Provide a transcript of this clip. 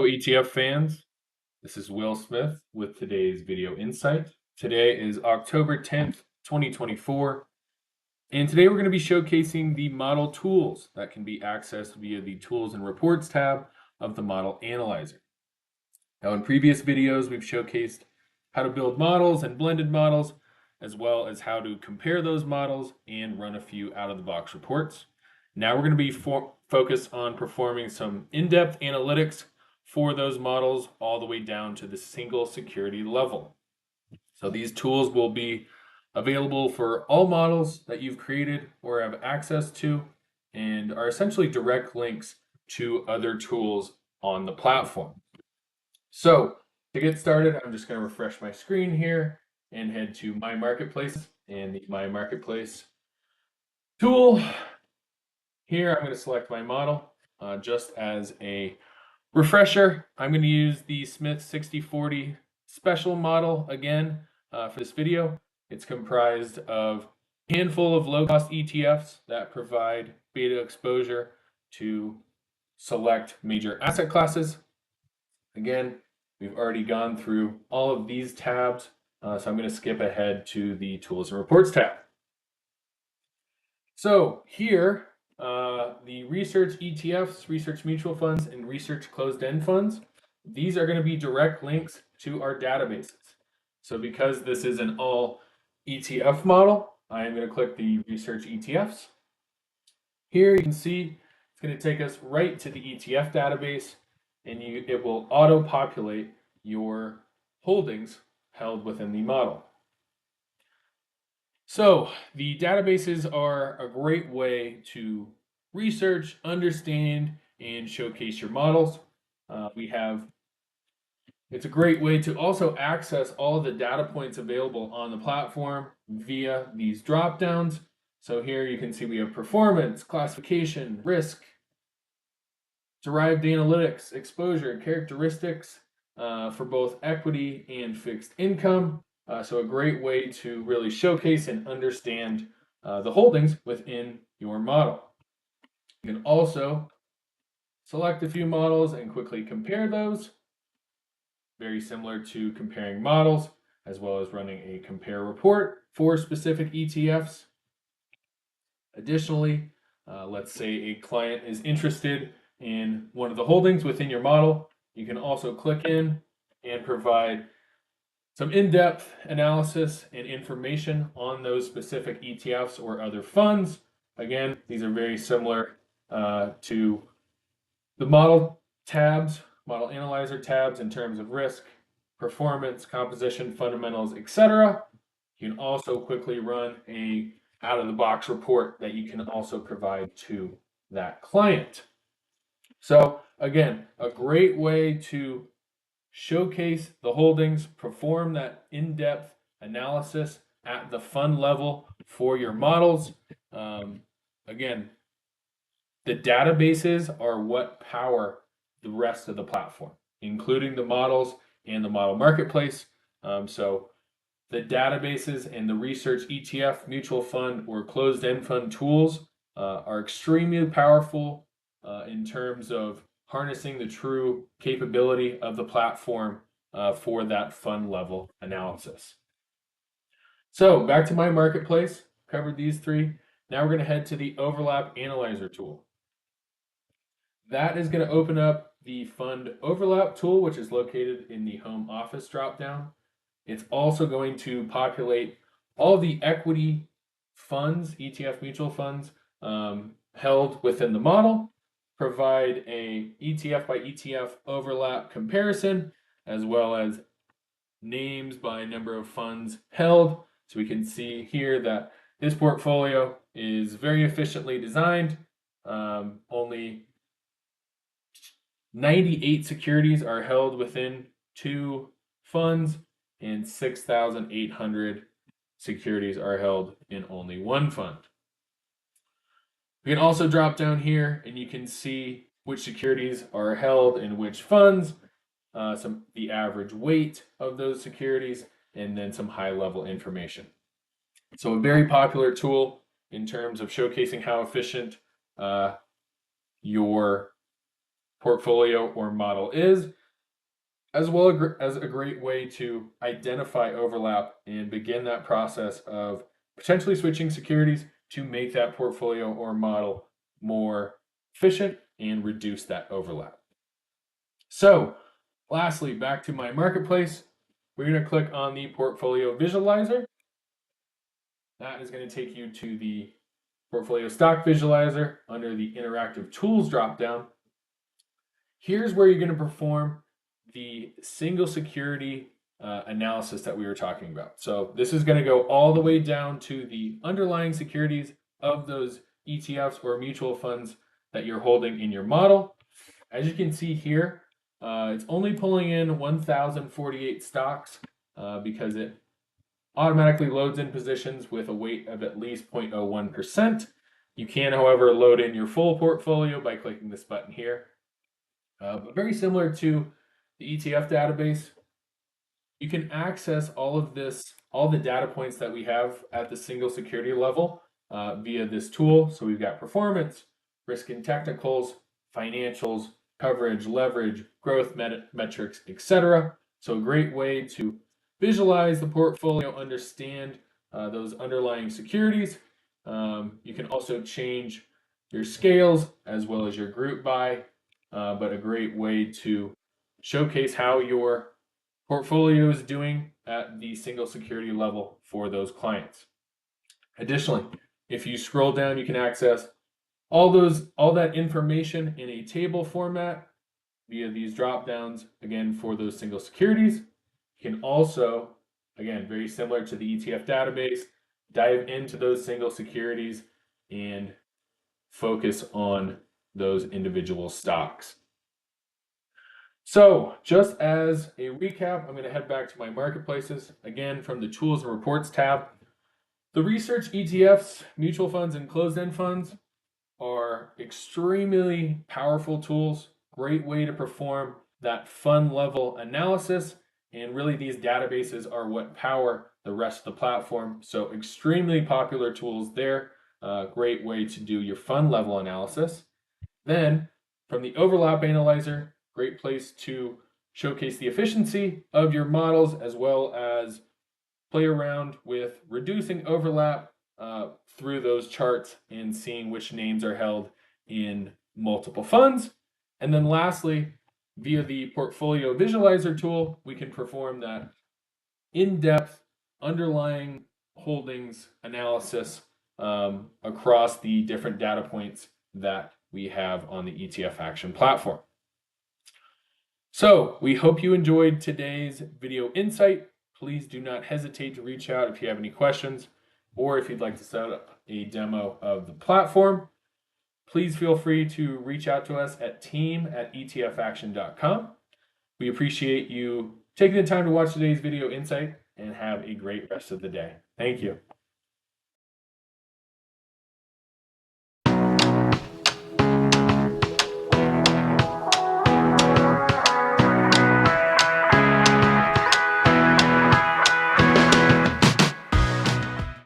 ETF fans. This is Will Smith with today's video insight. Today is October 10th, 2024, and today we're going to be showcasing the model tools that can be accessed via the Tools and Reports tab of the Model Analyzer. Now, in previous videos, we've showcased how to build models and blended models, as well as how to compare those models and run a few out-of-the-box reports. Now we're going to be focused on performing some in-depth analytics for those models all the way down to the single security level. So these tools will be available for all models that you've created or have access to, and are essentially direct links to other tools on the platform. So to get started, I'm just going to refresh my screen here and head to My Marketplace and the My Marketplace tool. Here, I'm going to select my model. Just as a refresher, I'm going to use the Smith 6040 special model again for this video. It's comprised of a handful of low-cost ETFs that provide beta exposure to select major asset classes. Again, we've already gone through all of these tabs, so I'm going to skip ahead to the Tools and Reports tab. So here, the Research ETFs, Research Mutual Funds, and Research Closed-End Funds, these are going to be direct links to our databases. So because this is an all ETF model, I'm going to click the Research ETFs. Here you can see it's going to take us right to the ETF database, and it will auto-populate your holdings held within the model. So the databases are a great way to research, understand, and showcase your models. It's a great way to also access all of the data points available on the platform via these drop downs. So here you can see we have performance, classification, risk, derived analytics, exposure, characteristics for both equity and fixed income. So a great way to really showcase and understand the holdings within your model. You can also select a few models and quickly compare those. Very similar to comparing models, as well as running a compare report for specific ETFs. Additionally, let's say a client is interested in one of the holdings within your model. You can also click in and provide some in-depth analysis and information on those specific ETFs or other funds. Again, these are very similar to the model tabs, model analyzer tabs in terms of risk, performance, composition, fundamentals, etc. You can also quickly run a out-of-the-box report that you can also provide to that client. So again, a great way to showcase the holdings, perform that in-depth analysis at the fund level for your models. Again, the databases are what power the rest of the platform, including the models and the model marketplace. So the databases and the Research ETF, mutual fund, or closed-end fund tools are extremely powerful in terms of harnessing the true capability of the platform for that fund level analysis. So back to my marketplace, covered these three. Now we're going to head to the Overlap Analyzer tool. That is going to open up the Fund Overlap tool, which is located in the Home Office dropdown. It's also going to populate all the equity funds, ETF mutual funds, held within the model, provide a ETF by ETF overlap comparison, as well as names by number of funds held. So we can see here that this portfolio is very efficiently designed. Only 98 securities are held within 2 funds, and 6,800 securities are held in only 1 fund. We can also drop down here and you can see which securities are held in which funds, the average weight of those securities, and then some high-level information. So a very popular tool in terms of showcasing how efficient your portfolio or model is, as well as a great way to identify overlap and begin that process of potentially switching securities to make that portfolio or model more efficient and reduce that overlap. So lastly, back to my marketplace, we're going to click on the portfolio visualizer. That is going to take you to the portfolio stock visualizer under the interactive tools dropdown. Here's where you're going to perform the single security analysis that we were talking about. So this is going to go all the way down to the underlying securities of those ETFs or mutual funds that you're holding in your model. As you can see here, it's only pulling in 1,048 stocks because it automatically loads in positions with a weight of at least 0.01%. You can, however, load in your full portfolio by clicking this button here. But very similar to the ETF database, you can access all of this, all the data points that we have at the single security level via this tool. So we've got performance, risk and technicals, financials, coverage, leverage, growth metrics, etc. So a great way to visualize the portfolio, understand those underlying securities. You can also change your scales as well as your group by, but a great way to showcase how your portfolio is doing at the single security level for those clients. Additionally, if you scroll down, you can access all that information in a table format via these drop downs, again, for those single securities. You can also, again, very similar to the ETF database, dive into those single securities and focus on those individual stocks. So just as a recap, I'm going to head back to my marketplaces, again, from the Tools and Reports tab. The Research ETFs, mutual funds, and closed-end funds are extremely powerful tools, great way to perform that fund level analysis, and really these databases are what power the rest of the platform. So extremely popular tools there, great way to do your fund level analysis. Then from the overlap analyzer, great place to showcase the efficiency of your models as well as play around with reducing overlap through those charts and seeing which names are held in multiple funds. And then lastly, via the portfolio visualizer tool, we can perform that in-depth underlying holdings analysis across the different data points that we have on the ETF Action platform. So we hope you enjoyed today's video insight. Please do not hesitate to reach out if you have any questions or if you'd like to set up a demo of the platform. Please feel free to reach out to us at team@etfaction.com. We appreciate you taking the time to watch today's video insight and have a great rest of the day. Thank you.